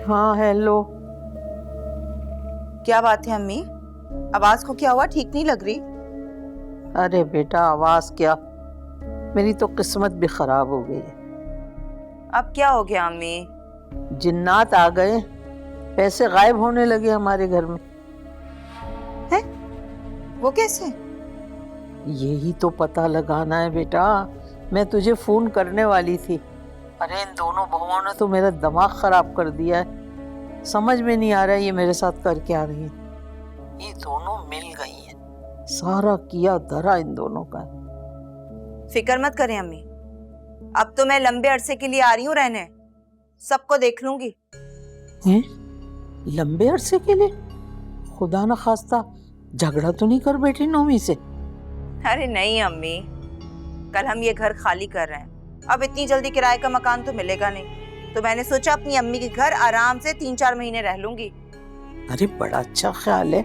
हाँ हेलो। क्या बात है अम्मी, आवाज को क्या हुआ? ठीक नहीं लग रही। अरे बेटा आवाज क्या, मेरी तो किस्मत भी खराब हो गई है। अब क्या हो गया अम्मी? जिन्नात आ गए, पैसे गायब होने लगे हमारे घर में। है? वो कैसे? यही तो पता लगाना है बेटा, मैं तुझे फोन करने वाली थी। अरे इन दोनों बहुओं ने तो मेरा दिमाग खराब कर दिया है। समझ में नहीं आ रहा है ये मेरे साथ कर क्या रही है। ये दोनों मिल गई हैं, सारा किया धरा इन दोनों का। फिक्र मत करें अम्मी, अब तो मैं लंबे अरसे के लिए आ रही हूँ रहने, सबको देख लूंगी। हैं? लंबे अरसे के लिए? खुदा न खास्ता झगड़ा तो नहीं कर बैठी नौमी से? अरे नहीं अम्मी, कल हम ये घर खाली कर रहे हैं, अब इतनी जल्दी किराए का मकान तो मिलेगा नहीं, तो मैंने सोचा अपनी अम्मी के घर आराम से 3-4 महीने रह लूंगी। अरे बड़ा अच्छा ख्याल है,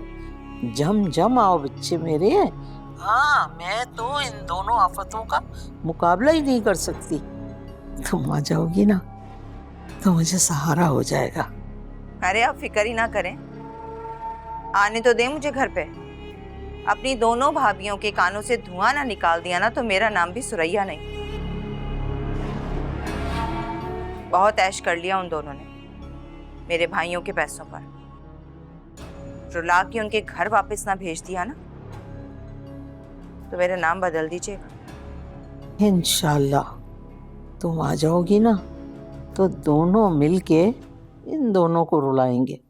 जम जम आओ बच्चे मेरे। हाँ मैं तो इन दोनों आफतों का मुकाबला ही नहीं कर सकती। तुम आ जाओगी ना तो मुझे सहारा हो जाएगा। अरे आप फिक्र ही ना करें, आने तो दे मुझे घर पे। अपनी दोनों भाभियों के कानों से धुआं ना निकाल दिया ना तो मेरा नाम भी सुरैया नहीं। बहुत ऐश कर लिया उन दोनों ने मेरे भाइयों के पैसों पर, रुला के उनके घर वापस ना भेज दिया ना तो मेरा नाम बदल दीजिएगा। इंशाल्लाह तुम आ जाओगी ना तो दोनों मिलके इन दोनों को रुलाएंगे।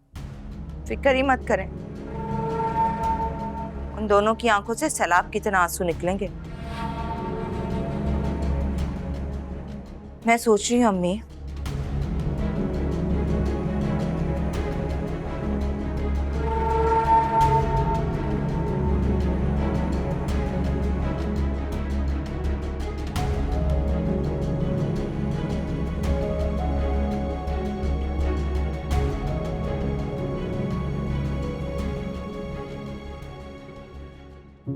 फिक्र ही मत करें, उन दोनों की आंखों से सैलाब की तरह आंसू निकलेंगे। मैं सोच रही हूँ अम्मी,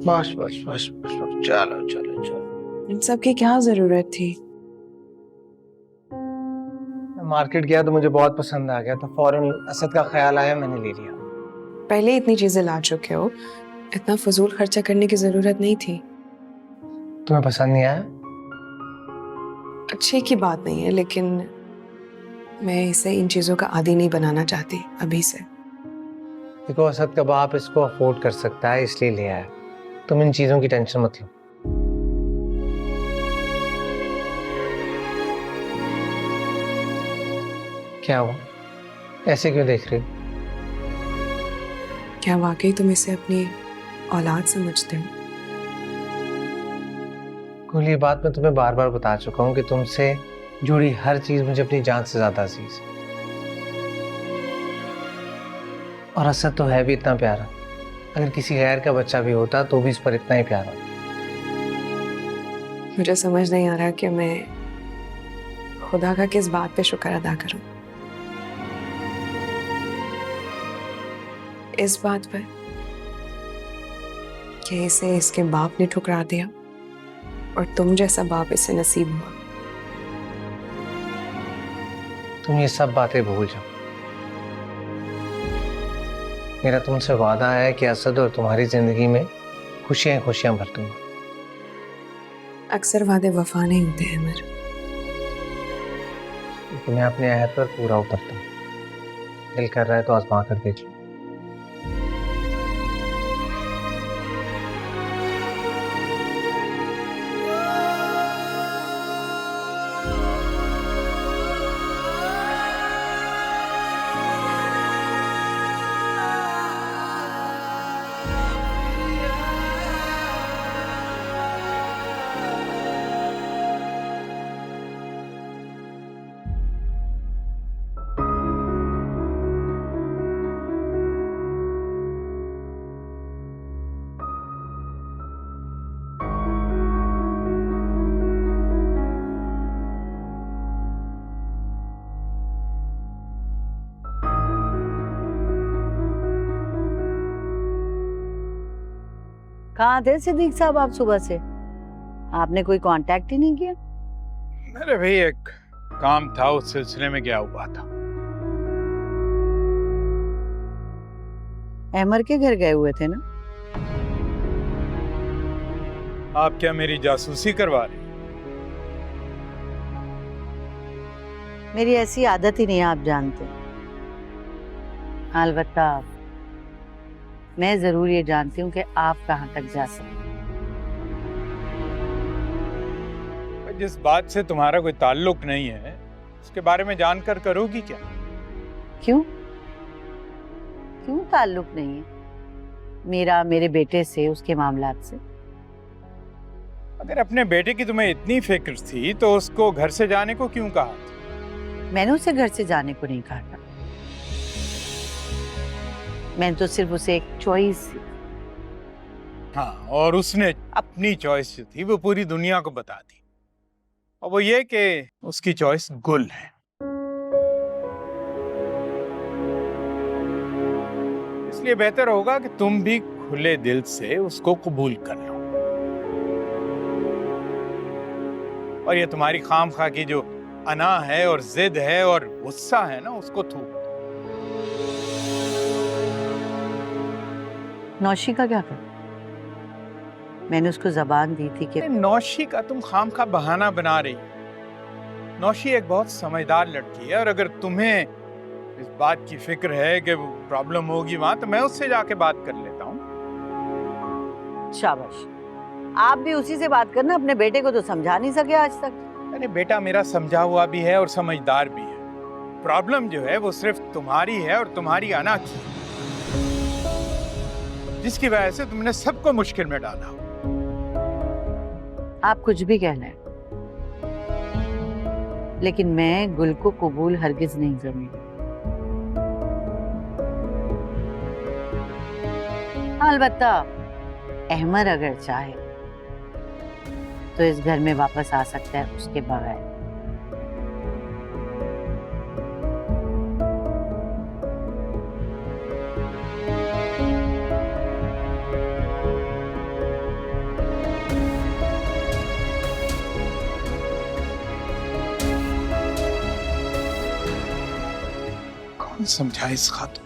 बस बस बस बस बस, चलो चलो चलो। इन सब की क्या जरूरत थी? मार्केट गया तो मुझे बहुत पसंद आ गया, तो फौरन असद का ख्याल आया, मैंने ले लिया। पहले इतनी चीजें ला चुके हो, इतना फजूल खर्चा करने की जरूरत नहीं थी। तुम्हें पसंद नहीं आया? अच्छे की बात नहीं है, लेकिन मैं इसे इन चीजों का आदी नहीं बनाना चाहती अभी से। देखो असद का बाप इसको अफोर्ड कर सकता है इसलिए ले आया, तुम इन चीजों की टेंशन मत लो। क्या हुआ, ऐसे क्यों देख रही हो? क्या वाकई तुम इसे अपनी औलाद समझते हो? कुल ये बात मैं तुम्हें बार बार बता चुका हूँ कि तुमसे जुड़ी हर चीज मुझे अपनी जान से ज्यादा अजीज है। और असद तो है भी इतना प्यारा, अगर किसी गैर का बच्चा भी होता तो भी इस पर इतना ही प्यारा। मुझे समझ नहीं आ रहा कि मैं खुदा का किस बात पे शुक्र अदा करूं। इस बात पर कि इसे इसके बाप ने ठुकरा दिया और तुम जैसा बाप इसे नसीब हुआ। तुम ये सब बातें भूल जाओ, मेरा तुमसे वादा है कि असद और तुम्हारी जिंदगी में खुशियां खुशियां भर दूंगा। अक्सर वादे वफा नहीं होते हैं अमर। लेकिन मैं अपने अहद पर पूरा उतरता हूँ, दिल कर रहा है तो आजमा कर देख लो। कहाँ थे सिद्दीक साहब आप सुबह से? आपने कोई कांटेक्ट ही नहीं किया? मेरे भाई एक काम था, उस सिलसिले में गया हुआ था। अहमर के घर गए हुए थे ना? आप क्या मेरी जासूसी करवा रही हैं? मेरी ऐसी आदत ही नहीं है, आप जानते हैं। अलबत्ता मैं जरूर ये जानती हूँ कि आप कहाँ तक जा सकते। जिस बात से तुम्हारा कोई ताल्लुक नहीं है उसके बारे में जानकर करोगी क्या? क्यों? क्यों ताल्लुक नहीं है मेरा मेरे बेटे से, उसके मामलात से? अगर अपने बेटे की तुम्हें इतनी फिक्र थी तो उसको घर से जाने को क्यों कहा? मैंने उसे घर से जाने को नहीं कहा था। मैंने तो सिर्फ उसे एक चॉइस। हाँ, और उसने अपनी चॉइस जो थी वो पूरी दुनिया को बता दी, और वो ये कि उसकी चॉइस गुल है। इसलिए बेहतर होगा कि तुम भी खुले दिल से उसको कबूल कर लो, और ये तुम्हारी खामखा की जो अना है और जिद है और गुस्सा है ना, उसको थूक। नौशी का क्या कर? मैंने उसको जबान दी थी कि नौशी का तुम खामखा बहाना बना रही हो। नौशी एक बहुत समझदार लड़की है, और अगर तुम्हें इस बात की फिक्र है कि प्रॉब्लम होगी वहां, तो मैं उससे जाके बात कर लेता हूँ। शाबाश, आप भी उसी से बात करना। अपने बेटे को तो समझा नहीं सके आज तक। अरे बेटा मेरा समझा हुआ भी है और समझदार भी है। प्रॉब्लम जो है वो सिर्फ तुम्हारी है और तुम्हारी अना की, जिसकी वजह से तुमने सबको मुश्किल में डाला। आप कुछ भी कह लें, लेकिन मैं गुल को कबूल हरगिज नहीं करूंगी। अलबत्ता अहमर अगर चाहे तो इस घर में वापस आ सकता है उसके बगैर। कौन समझाए इस खातून?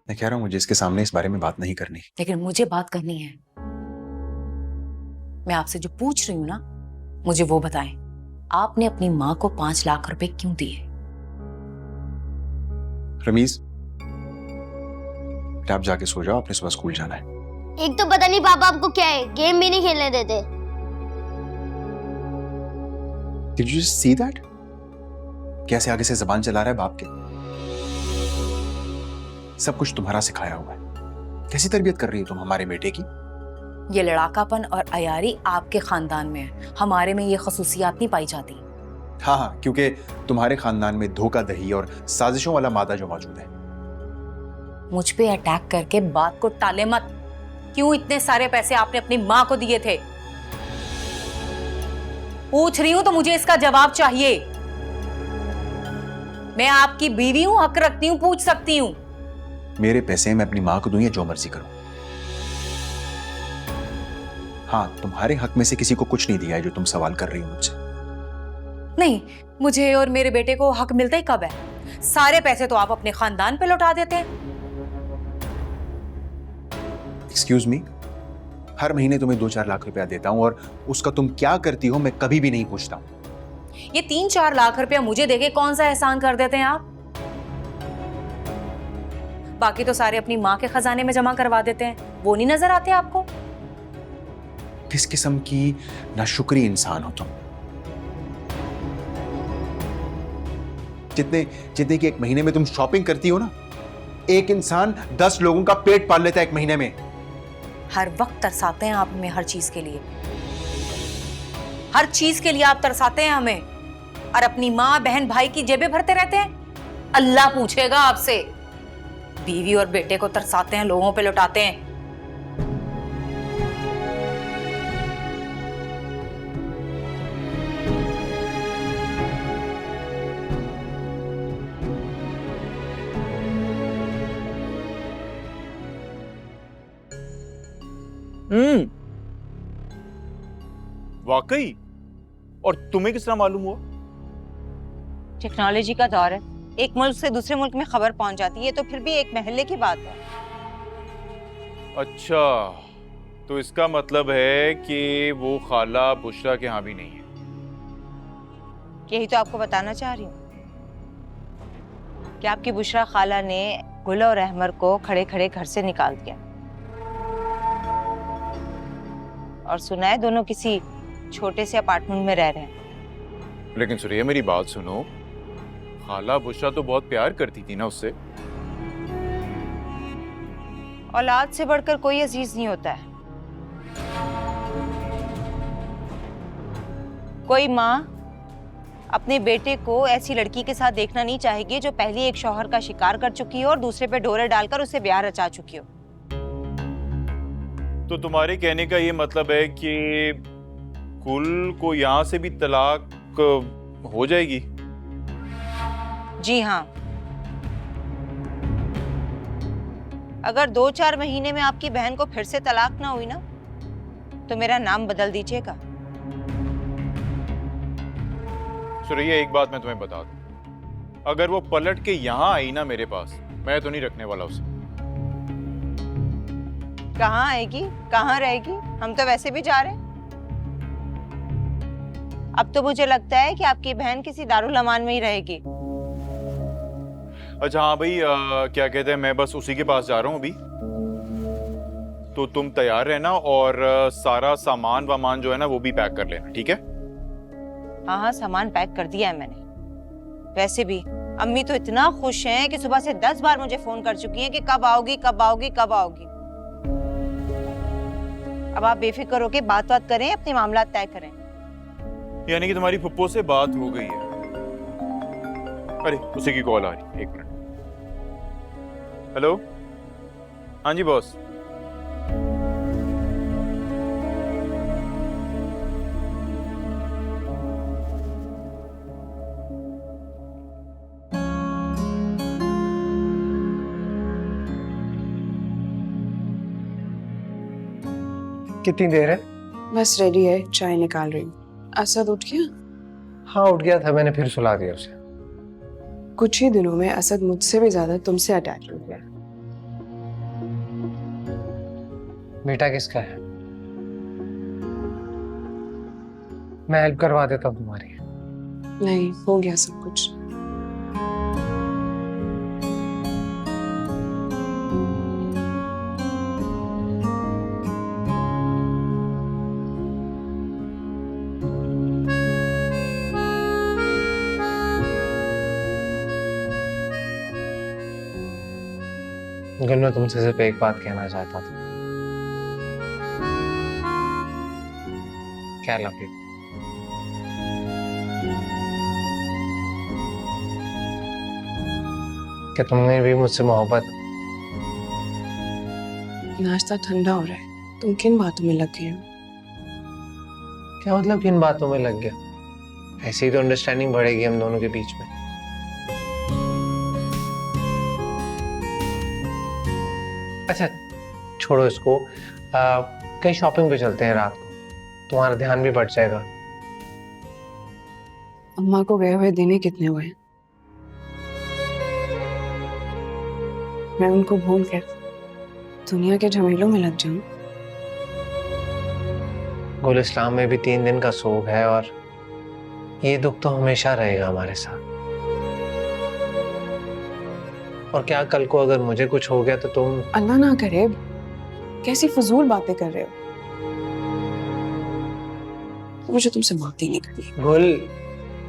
मैं कह रहा हूं मुझे इसके सामने इस बारे में बात नहीं करनी। लेकिन मुझे बात करनी है। मैं आपसे जो पूछ रही हूँ ना, मुझे वो बताएं। आपने अपनी माँ को 5 लाख रुपए क्यों दिए? रमीज, आप जाके सो जाओ, आपने सुबह स्कूल जाना है। एक तो पता नहीं पापा आपको क्या है, गेम भी नहीं खेलने देते। Did you just see that? कैसे आगे से जबान चला रहा है बाप के। सब कुछ तुम्हारा सिखाया हुआ है। कैसी तरबियत कर रही हो तुम हमारे बेटे की? ये लड़ाकापन और अयारी आपके खानदान में है, हमारे में ये खसूसियात नहीं पाई जाती। हाँ, क्योंकि तुम्हारे खानदान में धोखा दही और साजिशों वाला मादा जो मौजूद है। मुझ पे अटैक करके बात को टाले मत। क्यों इतने सारे पैसे आपने अपनी माँ को दिए थे? पूछ रही हूं तो मुझे इसका जवाब चाहिए। मैं आपकी बीवी हूं, हक रखती हूं, पूछ सकती हूं। मेरे पैसे मैं अपनी माँ को दूं या जो मर्जी करूं। हाँ, तुम्हारे हक में से किसी को कुछ नहीं दिया है जो तुम सवाल कर रही हो मुझसे। नहीं, मुझे और मेरे बेटे को हक मिलता ही कब है? सारे पैसे तो आप अपने खानदान पे लौटा देते हैं। एक्सक्यूज मी, हर महीने तुम्हें 2-4 लाख रुपया देता हूं और उसका तुम क्या करती हो मैं कभी भी नहीं पूछता हूं। ये 3-4 लाख रुपया मुझे देके कौन सा एहसान कर देते हैं आप? बाकी तो सारे अपनी माँ के खजाने में जमा करवा देते हैं, वो नहीं नजर आते आपको? किस किस्म की नाशुक्री इंसान हो तुम। जितने की एक महीने में तुम शॉपिंग करती हो ना, एक इंसान 10 लोगों का पेट पाल लेता है एक महीने में। हर वक्त तरसाते हैं आप हमें, हर चीज के लिए। हर चीज के लिए आप तरसाते हैं हमें, और अपनी माँ बहन भाई की जेबें भरते रहते हैं। अल्लाह पूछेगा आपसे। बीवी और बेटे को तरसाते हैं, लोगों पे लुटाते हैं। वाकई? और तुम्हें किस तरह मालूम हुआ? टेक्नोलॉजी का दौर है, एक मुल्क से दूसरे मुल्क में खबर पहुंच जाती है तो फिर भी एक महल्ले की बात है। अच्छा, तो इसका मतलब है कि वो खाला बुशरा के यहाँ भी नहीं है। यही तो आपको बताना चाह रही हूँ कि आपकी बुशरा खाला ने गुल और अहमर को खड़े खड़े घर से निकाल दिया और सुना है दोनों किसी छोटे से अपार्टमेंट में रह रहे हैं। लेकिन सुरैया मेरी बात सुनो, खाला बुशरा तो बहुत प्यार करती थी ना उससे। औलाद से बढ़कर कोई अजीज नहीं होता है। कोई माँ अपने बेटे को ऐसी लड़की के साथ देखना नहीं चाहेगी जो पहले एक शौहर का शिकार कर चुकी हो और दूसरे पे डोरे डालकर उसे ब्याह रचा चुकी हो। तो तुम्हारे कहने का ये मतलब है कि कुल को यहाँ से भी तलाक हो जाएगी? जी हाँ, अगर 2-4 महीने में आपकी बहन को फिर से तलाक ना हुई ना तो मेरा नाम बदल दीजिएगा। सुरैया एक बात मैं तुम्हें बता दूं, अगर वो पलट के यहाँ आई ना मेरे पास, मैं तो नहीं रखने वाला उसे। कहाँ आएगी, कहाँ रहेगी? हम तो वैसे भी जा रहे हैं। अब तो मुझे लगता है कि आपकी बहन किसी दारुल अमान में ही रहेगी। अच्छा हाँ भाई, क्या कहते हैं, मैं बस उसी के पास जा रहा हूँ अभी। तो तुम तैयार रहना और सारा सामान वामान जो है ना वो भी पैक कर लेना, ठीक है? हाँ हाँ, सामान पैक कर दिया है मैंने। वैसे भी अम्मी तो इतना खुश हैं कि सुबह से 10 बार मुझे फोन कर चुकी हैं कि कब आओगी, कब आओगी, कब आओगी। अब आप बेफिक्र होके बात करें, अपने मामला तय करें। यानी कि तुम्हारी फुप्पो से बात हो गई है? अरे उसी की कॉल आ रही है, 1 मिनट। हेलो, हाँ जी बॉस। कितनी देर है? बस रेडी है, चाय निकाल रही हूँ। असद उठ गया? हाँ उठ गया था, मैंने फिर सुला दिया उसे। कुछ ही दिनों में असद मुझसे भी ज्यादा तुमसे अटैच हो गया। बेटा किसका है? मैं हेल्प करवा देता हूँ तुम्हारी। नहीं, हो गया सब कुछ। गुल, मैं तुमसे सिर्फ एक बात कहना चाहता था। क्या लव यू। क्या तुमने भी मुझसे मोहब्बत? नाश्ता ठंडा हो रहा है, तुम किन बातों में लग गए हो? क्या मतलब किन बातों में लग गया? ऐसे ही तो अंडरस्टैंडिंग बढ़ेगी हम दोनों के बीच में। अच्छा छोड़ो इसको, कहीं शॉपिंग पे चलते हैं रात को, तुम्हारा ध्यान भी बढ़ जाएगा। अम्मा को गए हुए दिन ही कितने हुए? मैं उनको भूल कर दुनिया के झमेलों में लग जाऊं? गुल, इस्लाम में भी 3 दिन का सोग है और ये दुख तो हमेशा रहेगा हमारे साथ। और क्या कल को अगर मुझे कुछ हो गया तो तुम? अल्लाह ना करे, कैसी फजूल बातें कर रहे हो। मुझे तुमसे बात ही नहीं करनी। गुल,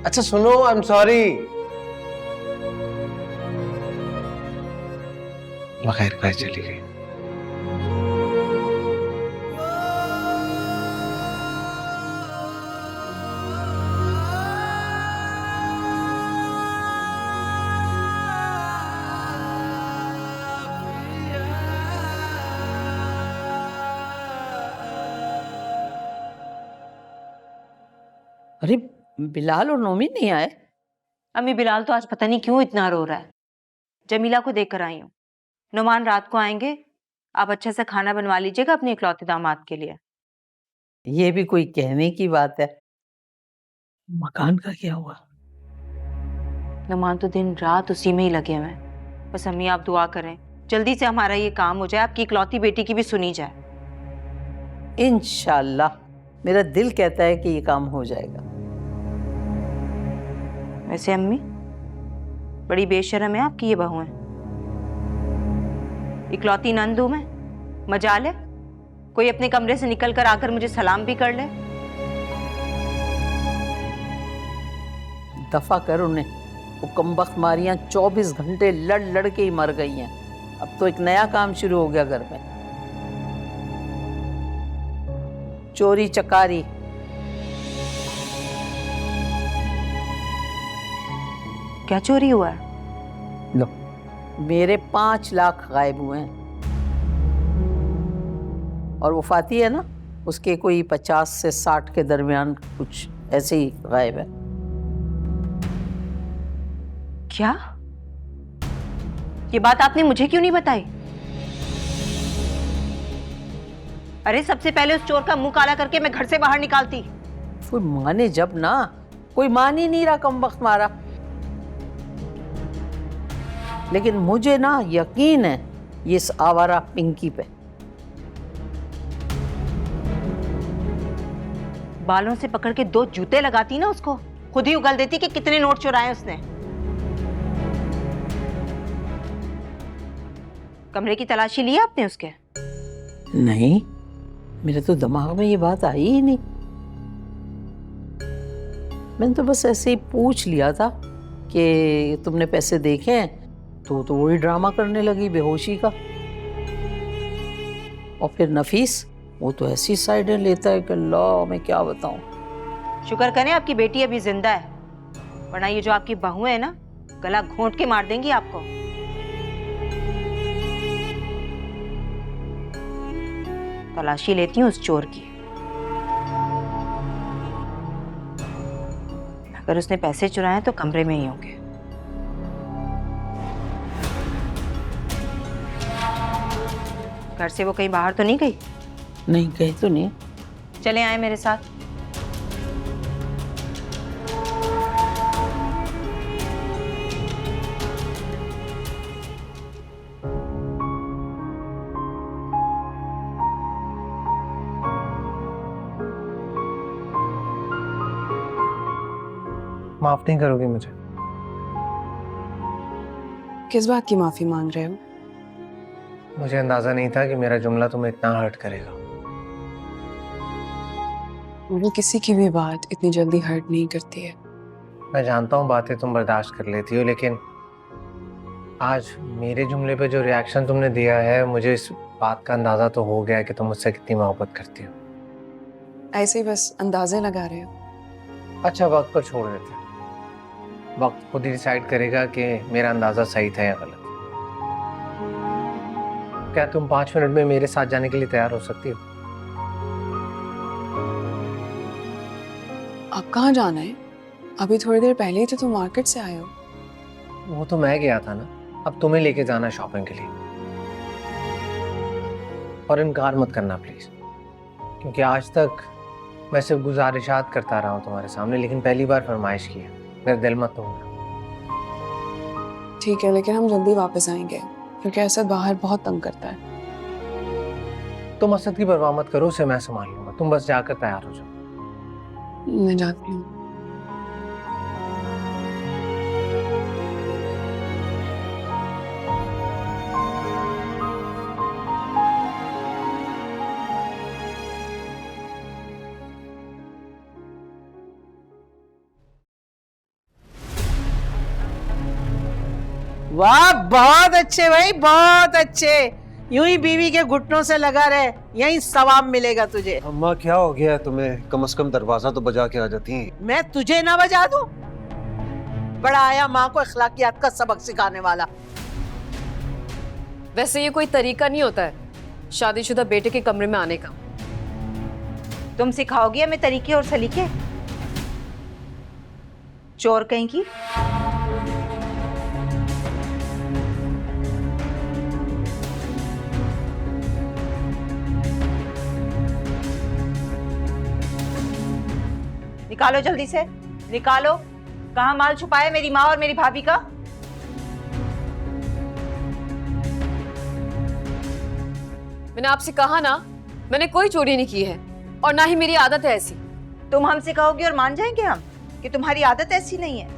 अच्छा सुनो, आई एम सॉरी। बगैर कहे चली गई। अरे बिलाल और नोमी नहीं आए? अम्मी बिलाल तो आज पता नहीं क्यों इतना रो रहा है। जमीला को देख कर आई हूँ। नुमान रात को आएंगे, आप अच्छे से खाना बनवा लीजिएगा अपने इकलौते दामाद के लिए। ये भी कोई कहने की बात है। मकान का क्या हुआ? नुमान तो दिन रात उसी में ही लगे हुए हैं। बस अम्मी आप दुआ करें जल्दी से हमारा ये काम हो जाए, आपकी इकलौती बेटी की भी सुनी जाए। इंशाल्लाह, मेरा दिल कहता है कि ये काम हो जाएगा। वैसे अम्मी बड़ी बेशर्म है आपकी ये बहू है। इकलौती नंद हूं मैं, मजाल है कोई अपने कमरे से निकल कर आकर मुझे सलाम भी कर ले। दफा कर उन्हें, वो कमबख्त मारियां 24 घंटे लड़ लड़ के ही मर गई हैं। अब तो एक नया काम शुरू हो गया घर में, चोरी चकारी। क्या चोरी हुआ है? लो, मेरे 5 लाख गायब हुए हैं, और वो फाती है ना, उसके कोई 50 से 60 के दरमियान कुछ ऐसे ही गायब है। क्या? ये बात आपने मुझे क्यों नहीं बताई? अरे सबसे पहले उस चोर का मुंह काला करके मैं घर से बाहर निकालती। कोई माने जब ना, कोई मान ही नहीं रहा कमबख्त मारा। लेकिन मुझे ना यकीन है ये इस आवारा पिंकी पे। बालों से पकड़ के 2 जूते लगाती ना उसको, खुद ही उगल देती कि कितने नोट चुराए उसने। कमरे की तलाशी ली आपने उसके? नहीं, मेरे तो दिमाग में ये बात आई ही नहीं। मैंने तो बस ऐसे ही पूछ लिया था कि तुमने पैसे देखे हैं, तो वही ड्रामा करने लगी बेहोशी का। और फिर नफीस, वो तो ऐसी साइडें लेता है कि अल्लाह, मैं क्या बताऊं। शुक्र करें आपकी बेटी अभी जिंदा है, वरना ये जो आपकी बहू है ना, गला घोंट के मार देंगी आपको। तलाशी लेती हूँ उस चोर की। अगर उसने पैसे चुराए तो कमरे में ही होंगे। घर से वो कहीं बाहर तो नहीं गई? नहीं, गई तो नहीं। चले आए मेरे साथ। माफ नहीं करोगी मुझे? किस बात की माफी मांग रहे हो? मुझे अंदाजा नहीं था कि मेरा जुमला तुम्हें इतना हर्ट करेगा। मुझे किसी की भी बात इतनी जल्दी हर्ट नहीं करती है। मैं जानता हूँ बातें तुम बर्दाश्त कर लेती हो, लेकिन आज मेरे जुमले पे जो रिएक्शन तुमने दिया है, मुझे इस बात का अंदाजा तो हो गया कि तुम मुझसे कितनी मोहब्बत करती हो। ऐसे ही बस अंदाजे लगा रहे हो? अच्छा, वक्त पर छोड़ देते हैं। वक्त खुद ही डिसाइड करेगा कि मेरा अंदाजा सही था या गलत। क्या तुम 5 मिनट में मेरे साथ जाने के लिए तैयार हो सकती हो? अब कहाँ जाना है? अभी थोड़ी देर पहले ही तो तुम मार्केट से आए हो। वो तो मैं गया था ना, अब तुम्हें लेके जाना है शॉपिंग के लिए। और इनकार मत करना प्लीज, क्योंकि आज तक मैं सिर्फ गुजारिशात करता रहा हूँ तुम्हारे सामने, लेकिन पहली बार फरमाइश की है। मेरा दिल मत तोड़ना। ठीक है, लेकिन हम जल्दी वापस आएंगे, क्योंकि असद बाहर बहुत तंग करता है। तुम असद की परवाह मत करो, उसे मैं संभाल लूंगा। तुम बस जाकर तैयार हो जाओ। मैं जाती हूँ। वाह, बहुत अच्छे भाई, बहुत अच्छे। यूं ही बीवी के घुटनों से लगा रहे, यही सवाब मिलेगा तुझे। अम्मा क्या हो गया तुम्हें? कम से कम दरवाजा तो बजा के आ जाती। मैं तुझे ना बजा दूं? बड़ा आया माँ को अखलाकियात का सबक सिखाने वाला। वैसे ये कोई तरीका नहीं होता है शादीशुदा बेटे के कमरे में आने का। तुम सिखाओगी हमें तरीके और सलीके? चोर कहीं की। निकालो जल्दी से, निकालो। कहाँ माल छुपाया है मेरी माँ और मेरी भाभी का? मैंने आपसे कहा ना, मैंने कोई चोरी नहीं की है और ना ही मेरी आदत है ऐसी। तुम हमसे कहोगे और मान जाएंगे हम कि तुम्हारी आदत ऐसी नहीं है?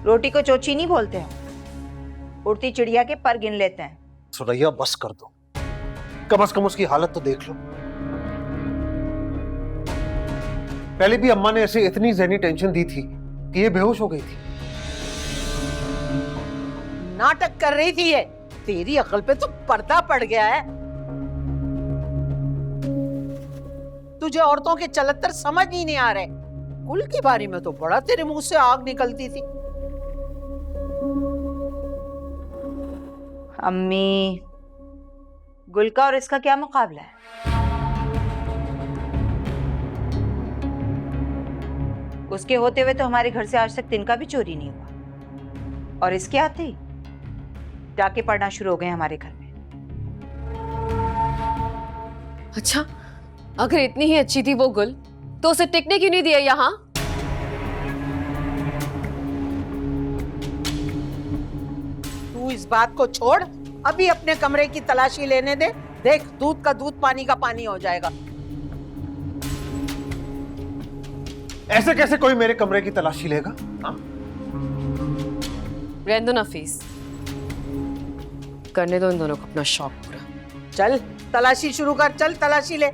रोटी को चोची नहीं बोलते हैं, उड़ती चिड़िया के पर गिन लेते हैं। सुरैया बस कर दो, कम से कम उसकी हालत तो देख लो। पहले भी अम्मा ने ऐसे इतनी ज़हनी टेंशन दी थी कि ये बेहोश हो गई थी। नाटक कर रही थी ये। तेरी अकल पे तो पर्दा पड़ गया है। तुझे औरतों के चलत्तर समझ ही नहीं आ रहे। कुल की बारी में तो बड़ा तेरे मुंह से आग निकलती थी। अम्मी, गुल का और इसका क्या मुकाबला है? उसके होते हुए तो हमारे घर से आज तक तिनका भी चोरी नहीं हुआ, और इसके आते ही डाके पड़ना शुरू हो गए हमारे घर में। अच्छा, अगर इतनी ही अच्छी थी वो गुल, तो उसे टिकने क्यों नहीं दिया यहाँ? तू इस बात को छोड़, अभी अपने कमरे की तलाशी लेने दे। देख, दूध का दूध, पानी का पानी हो जाएगा। ऐसे कैसे कोई मेरे कमरे की तलाशी लेगा? रहने दो नफीस, करने दो इन दोनों को अपना शौक पूरा। चल तलाशी शुरू कर, चल तलाशी ले।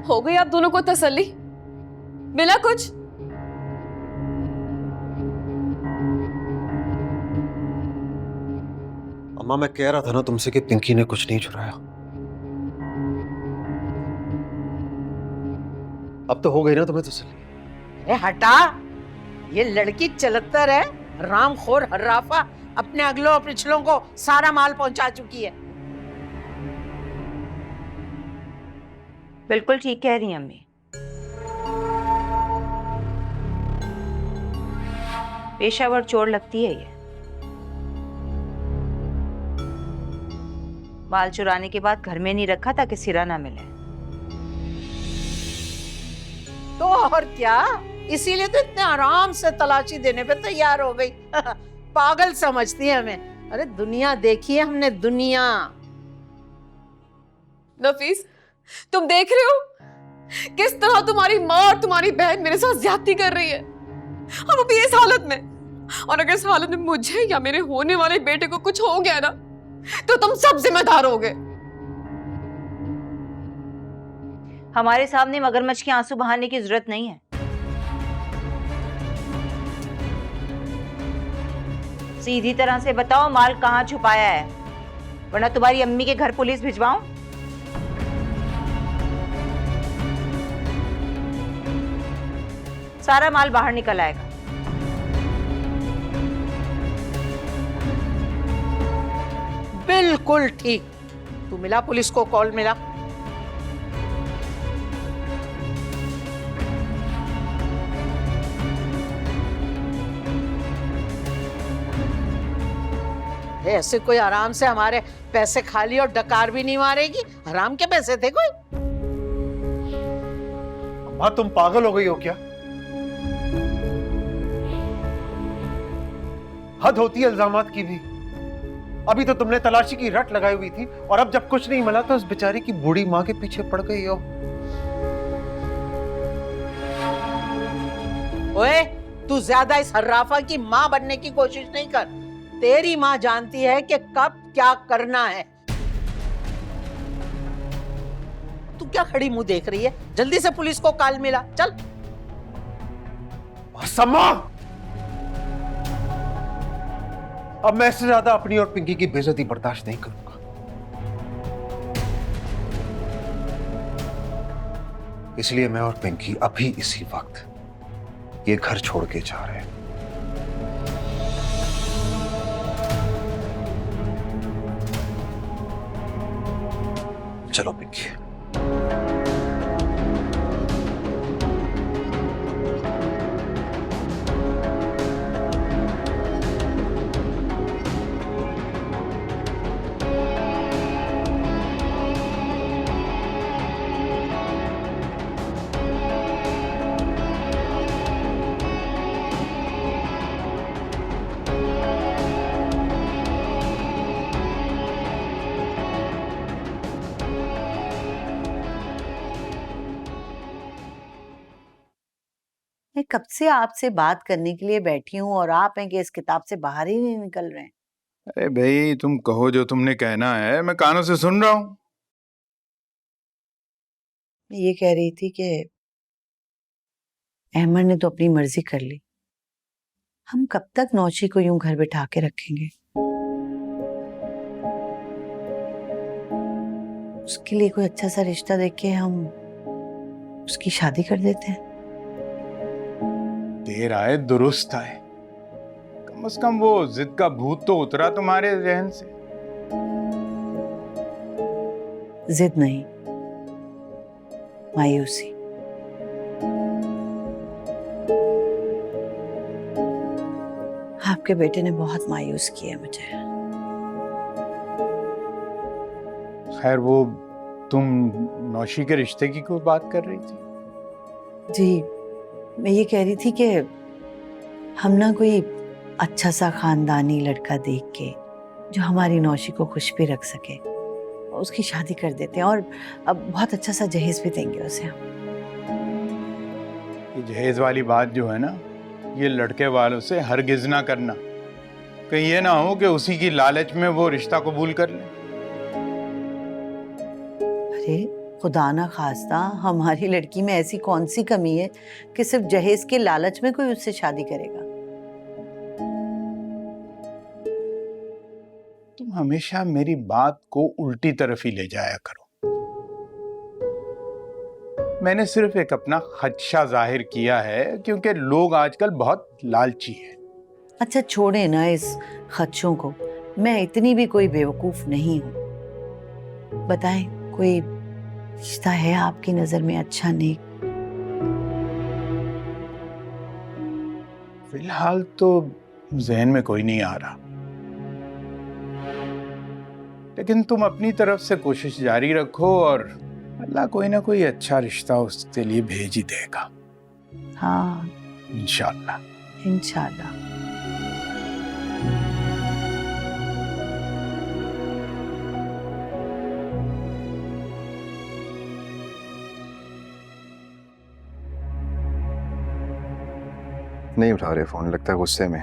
हो गई आप दोनों को तसल्ली? मिला कुछ? अम्मा, मैं कह रहा था ना तुमसे कि पिंकी ने कुछ नहीं चुराया। अब तो हो गई ना तुम्हें तसल्ली? अरे हटा, ये लड़की चलत्तर है, रामखोर हर्राफा, अपने अगलों पिछलों को सारा माल पहुंचा चुकी है। बिल्कुल ठीक कह रही हैं अम्मी। पेशावर चोर लगती है ये। माल चुराने के बाद घर में नहीं रखा ताकि सिरा ना मिले। तो और क्या, इसीलिए तो इतने आराम से तलाशी देने पे तैयार हो गई। पागल समझती है हमें। अरे दुनिया देखी है हमने, दुनिया। नफीस, तुम देख रहे हो किस तरह तुम्हारी माँ और तुम्हारी बहन मेरे साथ ज्यादती कर रही है, हम अभी इस हालत में। और अगर इस हालत में मुझे या मेरे होने वाले बेटे को कुछ हो गया ना, तो तुम सब जिम्मेदार होगे। हमारे सामने मगरमच्छ के आंसू बहाने की जरूरत नहीं है। सीधी तरह से बताओ माल कहाँ छुपाया है, वरना तुम्हारी अम्मी के घर पुलिस भिजवाऊं? सारा माल बाहर निकल आएगा। बिल्कुल ठीक। तू मिला पुलिस को कॉल मिला? ऐसे कोई आराम से हमारे पैसे खाली और डकार भी नहीं मारेगी? हराम के पैसे थे कोई? अम्मा तुम पागल हो गई हो क्या? हद होती है इल्जामात की भी। अभी तो तुमने तलाशी की रट लगाई हुई थी और अब जब कुछ नहीं मिला तो उस बेचारी की बूढ़ी माँ के पीछे पड़ गई हो। ओए, तू ज्यादा इस हर्राफा की माँ बनने की कोशिश नहीं कर। तेरी माँ जानती है कि कब क्या करना है। तू क्या खड़ी मुंह देख रही है? जल्दी से पुलिस को कॉल मिला, चल। सम्मा, अब मैं इससे ज्यादा अपनी और पिंकी की बेइज्जती बर्दाश्त नहीं करूंगा। इसलिए मैं और पिंकी अभी इसी वक्त ये घर छोड़ के जा रहे हैं। चलो पिंकी। मैं कब से आपसे बात करने के लिए बैठी हूँ और आप हैं कि इस किताब से बाहर ही नहीं निकल रहे हैं। अरे भाई, तुम कहो जो तुमने कहना है, मैं कानों से सुन रहा हूँ। मैं ये कह रही थी कि अहमद ने तो अपनी मर्जी कर ली। हम कब तक नौशी को यूं घर बिठा के रखेंगे? उसके लिए कोई अच्छा सा रिश्ता देख के हम उसकी शादी कर देते हैं। देर आए दुरुस्त आए। कम से कम वो जिद का भूत तो उतरा तुम्हारे जहन से। जिद नहीं, मायूसी। आपके बेटे ने बहुत मायूस किया मुझे। खैर, वो तुम नौशी के रिश्ते की कोई बात कर रही थी? जी, मैं ये कह रही थी कि हम ना कोई अच्छा सा खानदानी लड़का देख के जो हमारी नौशी को खुश भी रख सके, उसकी शादी कर देते हैं और अब बहुत अच्छा सा जहेज भी देंगे उसे हम। ये जहेज वाली बात जो है ना, ये लड़के वालों से हरगिज ना करना। कहीं ये ना हो कि उसी की लालच में वो रिश्ता कबूल कर ले। अरे खुदा ना खास्ता, हमारी लड़की में ऐसी कौन सी कमी है कि सिर्फ जहेज के लालच में कोई उससे शादी करेगा? तुम हमेशा मेरी बात को उल्टी तरफ ही ले जाया करो। मैंने सिर्फ एक अपना खदशा जाहिर किया है, क्योंकि लोग आजकल बहुत लालची हैं। अच्छा छोड़े ना इस खदशों को। मैं इतनी भी कोई बेवकूफ नहीं हूं। बताएं, कोई रिश्ता है आपकी नजर में अच्छा, नेक? फिलहाल तो जहन में कोई नहीं आ रहा, लेकिन तुम अपनी तरफ से कोशिश जारी रखो और अल्लाह कोई ना कोई अच्छा रिश्ता उसके लिए भेज ही देगा। हाँ, इंशाअल्लाह। इंशाअल्लाह। नहीं उठा रहे फोन, लगता है गुस्से में।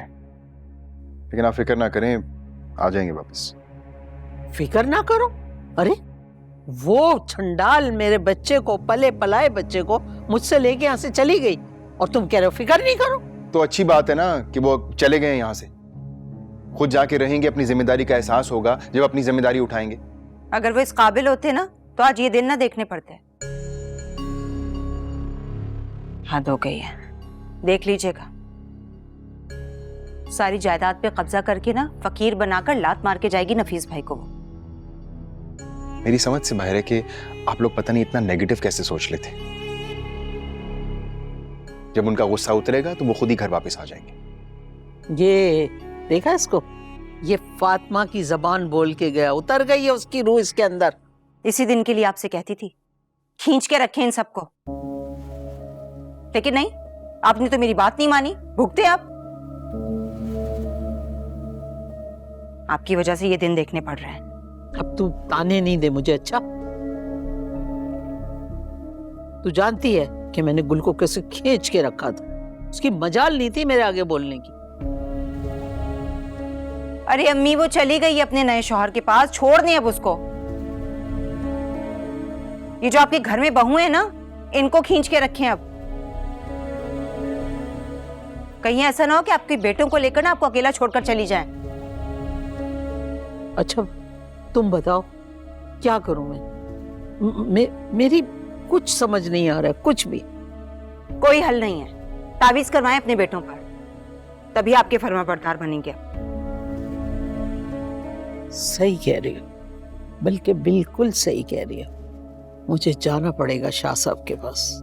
लेकिन आप फिक्र ना करें, आ जाएंगे वापस। फिक्र ना करो? अरे वो छंडाल मेरे बच्चे को, पले पलाए बच्चे को मुझसे लेके यहाँ से चली गई और तुम कह रहे हो फिक्र नहीं करो? तो अच्छी बात है ना कि वो चले गए यहाँ से। खुद जाके रहेंगे, अपनी जिम्मेदारी का एहसास होगा जब अपनी जिम्मेदारी उठाएंगे। अगर वो इस काबिल होते ना तो आज ये दिन ना देखने पड़ते। हद हो गई है, देख लीजिएगा। सारी जायदाद पे कब्जा करके ना फकीर बनाकर लात मार के जाएगी नफीस भाई को। मेरी समझ से बाहर है कि आप लोग पता नहीं इतना नेगेटिव कैसे सोच लेते। जब उनका गुस्सा उतरेगा तो वो खुद ही घर वापस आ जाएंगे। ये देखा इसको, ये फातिमा की जबान बोल के गया, उतर गई है उसकी रूह इसके अंदर। इसी दिन के लिए आपसे कहती थी खींच के रखे इन सबको, लेकिन नहीं, आपने तो मेरी बात नहीं मानी। भुगते आप। आपकी वजह से ये दिन देखने पड़ रहे हैं। अब तू ताने नहीं दे मुझे, अच्छा? तू जानती है कि मैंने गुल को कैसे खींच के रखा था, उसकी मजाल नहीं थी मेरे आगे बोलने की। अरे अम्मी, वो चली गई अपने नए शौहर के पास, छोड़ नहीं अब उसको। ये जो आपके घर में बहू है ना, इनको खींच के रखें अब। कहीं ऐसा ना हो कि आपके बेटों को लेकर ना आपको अकेला छोड़कर चली जाए। अच्छा तुम बताओ क्या करूं मैं? मेरी कुछ समझ नहीं आ रहा है, कुछ भी। कोई हल नहीं है। ताबीज करवाएं अपने बेटों पर, तभी आपके फर्माबरदार बनेंगे। सही कह रही हो, बल्कि बिल्कुल सही कह रही हो। मुझे जाना पड़ेगा शाह साहब के पास।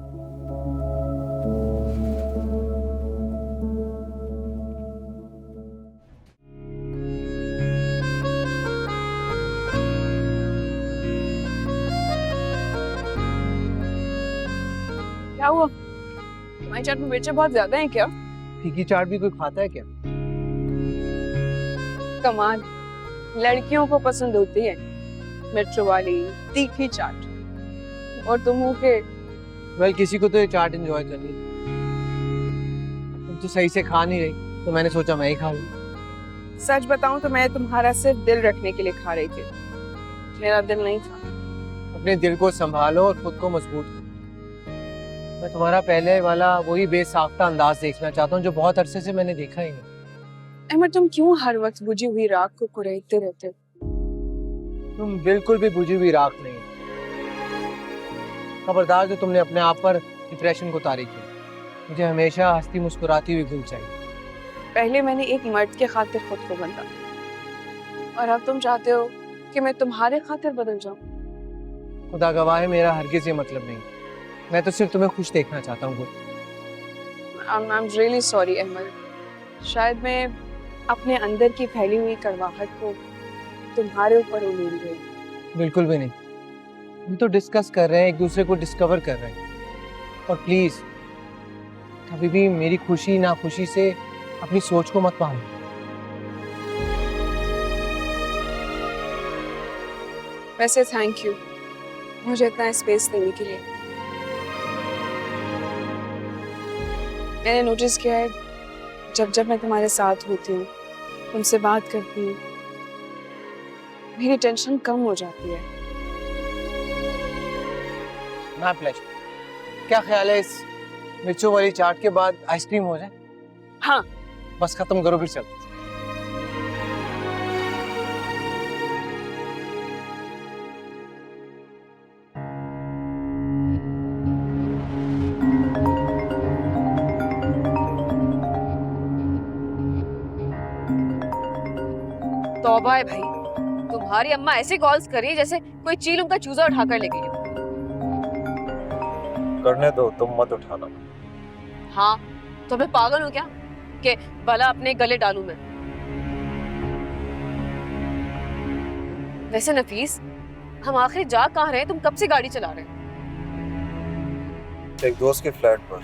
क्या हुआ? तुम्हारी चाट में मिर्चें बहुत ज्यादा हैं क्या? फीकी चाट भी कोई खाता है क्या? कमाल, लड़कियों को पसंद होती है मिर्च वाली तीखी चाट, और तुम हो के वेल, किसी को तो ये चाट एंजॉय करनी है। तुम तो सही से खा नहीं रही, तो मैंने सोचा मैं ही खा लूं। सच बताऊं तो मैं तुम्हारा सिर्फ दिल रखने के लिए खा रही थी, मेरा दिल नहीं था। अपने दिल को संभालो और खुद को मजबूत करो। मैं तुम्हारा पहले वाला वही बेसाख्ता अंदाज देखना चाहता हूँ जो बहुत अरसे से मैंने देखा ही नहीं। अहमद, तुम क्यों हर वक्त बुझी हुई राख को कुरेदते रहते? तुम बिल्कुल भी बुझी हुई राख नहीं। खबरदार जो तुमने अपने आप पर डिप्रेशन को तारीख की। मुझे हमेशा हंसती मुस्कुराती हुई गुल चाहिए। पहले मैंने एक मर्द के खातिर खुद को बदला, और अब तुम चाहते हो कि मैं तुम्हारे खातिर बदल जाऊं। खुदा गवाह है, मेरा हरगिज ये मतलब नहीं। मैं तो सिर्फ तुम्हें खुश देखना चाहता हूँ। I'm really sorry अहमद, शायद मैं अपने अंदर की फैली हुई कड़वाहट को तुम्हारे ऊपर उड़ेल गई। बिल्कुल भी नहीं, हम तो डिस्कस कर रहे हैं, एक दूसरे को डिस्कवर कर रहे हैं। और प्लीज कभी भी मेरी खुशी ना खुशी से अपनी सोच को मत बांधो। वैसे थैंक यू मुझे इतना स्पेस देने के लिए। मैंने नोटिस किया है जब जब मैं तुम्हारे साथ होती हूँ, तुमसे बात करती हूँ, मेरी टेंशन कम हो जाती है। My pleasure. क्या ख्याल है इस मिर्चों वाली चाट के बाद आइसक्रीम हो जाए? हाँ, बस खत्म करो फिर चलते। तौबा है भाई, तुम्हारी अम्मा ऐसे कॉल्स कर रही है जैसे कोई चील उनका चूजा उठाकर ले गई हो। करने दो, तुम मत उठाना। हाँ, तो मैं पागल हूँ क्या कि भला अपने गले डालूं मैं? वैसे नफीस, हम आखिर जा कहाँ रहे हैं? तुम कब से गाड़ी चला रहे हैं? एक दोस्त के फ्लैट पर,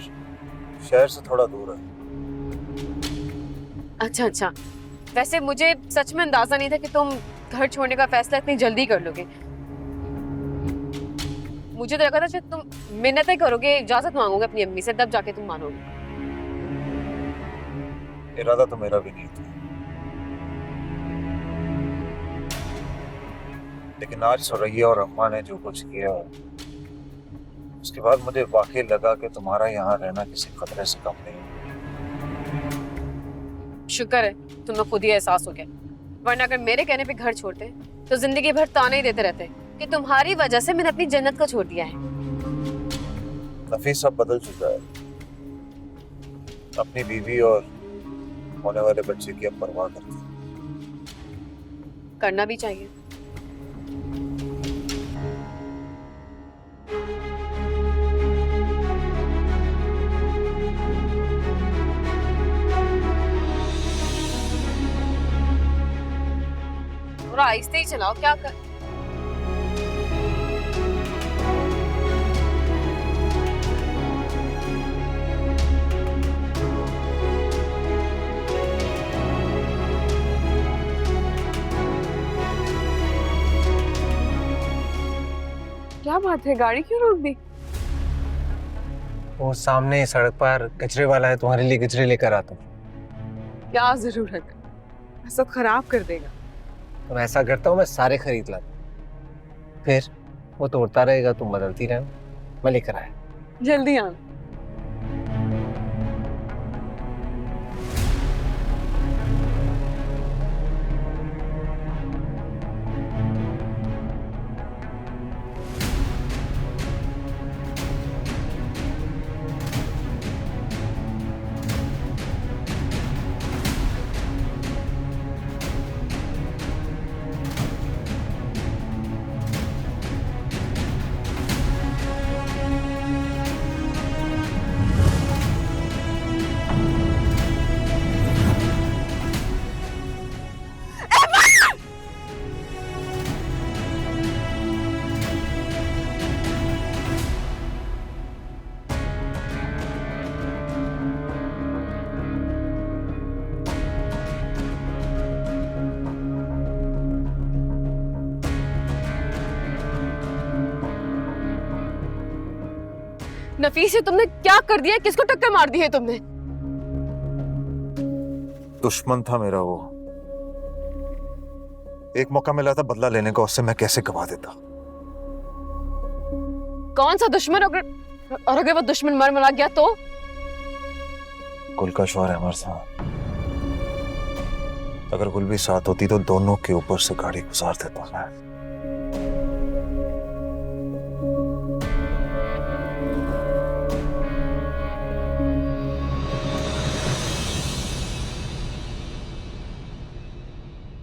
शहर से थोड़ा दूर है। अच्छा अच्छा, वैसे मुझे सच में अंदाजा नहीं था कि तुम घर छोड़ने का फैसला इतनी जल्दी कर लोगे। मुझे तो लगा था कि तुम मिन्नतें करोगे, इजाजत मांगोगे अपनी अम्मी से, तब जाके तुम मानोगे। इरादा तो मेरा भी नहीं था, लेकिन आज सुरैया और अम्मा ने जो कुछ किया उसके बाद मुझे वाकई लगा कि तुम्हारा यहाँ रहना किसी खतरे से कम नहीं। शुक्र है तुम्हें खुद ही एहसास हो गया, वरना अगर मेरे कहने पे घर छोड़ते तो जिंदगी भर ताने ही देते रहते कि तुम्हारी वजह से मैंने अपनी जन्नत को छोड़ दिया है। नफीस सब बदल चुका है, अपनी बीवी और होने वाले बच्चे की अब परवाह करती है। करना भी चाहिए। आहिस्ते ही चलाओ, क्या कर। क्या बात है, गाड़ी क्यों रोक दी? वो सामने सड़क पर कचरे वाला है, तुम्हारे लिए कचरे लेकर आता हूँ। क्या जरूरत है, सब खराब कर देगा। तो मैं ऐसा करता हूँ, मैं सारे खरीद लाता हूँ, फिर वो तोड़ता रहेगा, तुम बदलती रहना, मैं लेकर आया। जल्दी आना। नफीस, ये तुमने क्या कर दिया? किसको टक्कर मार दी है तुमने? दुश्मन था मेरा वो। एक मौका मिला था बदला लेने का, उससे मैं कैसे गवा देता। कौन सा दुश्मन? अगर वो दुश्मन मर गया तो? गुल का शौहर अमर था। अगर गुल भी साथ होती तो दोनों के ऊपर से गाड़ी गुजार देता मैं।